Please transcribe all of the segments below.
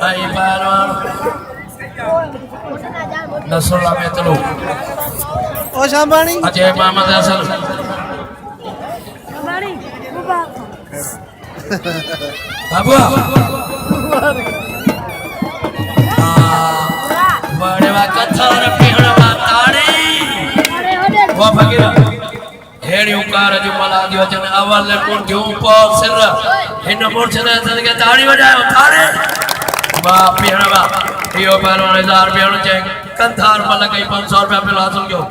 आई पहलवान नसरुल्लाह में चलो ओ शाबानी अजय मोहम्मद असल बाबू बड़े वा कथार पीहणवा ताड़ी वो फकीर हेड़ी उकार जो मला दियो जन अवल कोन जो पो सिर इन मोर्चे के ताड़ी बजायो ताड़ी वा पीहणवा यो पहलवान 1000 रुपया नो चेक कंधार पर लगे 500 रुपया पे हासिल क्यों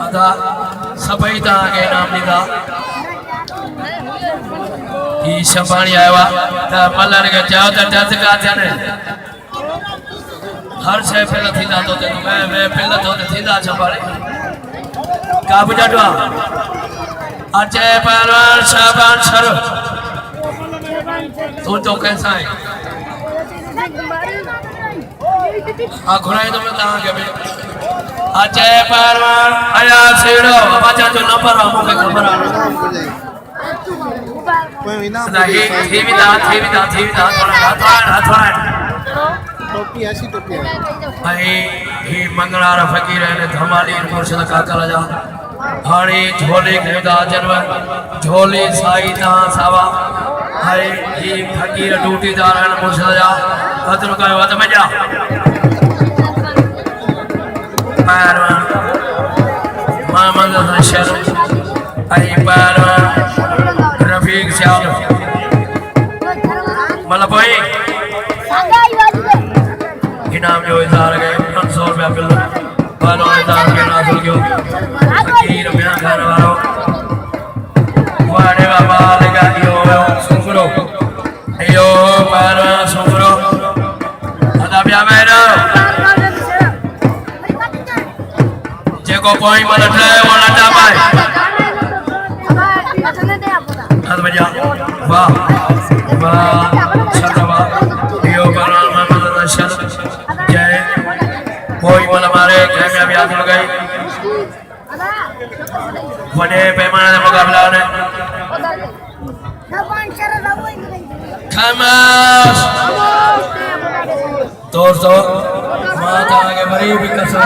अदा सभई ता के नाम लीदा ई शबानी आया त मलन के जाओ त टच का थने हर शे पहले थींदा तो मैं पहले तो थींदा शबानी का बुझाडवा अजय पहलवान शाबान सर तू तो कैसा है घुराई तो मैं के में अजय पहलवान आया सेड़ो बाजा जो नंबर मुझे खबर आ नहीं थी भी थोड़ा टोपी ऐसी टोपी भाई ही मंगलार फकीर ने धमाली मुर्शिद काकल जा हाड़ी झोले खेदा जनवर झोले साई ता सावा हाय ही फकीर ड्यूटीदार है मुर्शिद जा कदर का वत में जा पहलवान मोहम्मद अशर आई पहलवान रफीक शाह मतलब भाई इनाम जो 1000 गए 500 रुपया किलो पहलवान 1000 के नाम क्यों फकीर में घर वालों वाड़े बाबा लगा यो सुंगरो यो पहलवान सुंगरो अदा ब्या मेरा जेको कोई मदद है वो लटा पाए हाथ बजा वाह वाह शतवा यो पहलवान मोहम्मद अशर जय कोई मन मारे कामयाबी हासिल गई बड़े पैमाने का मुकाबला ने खामोश दोस्तों माता आगे बड़ी भी कसम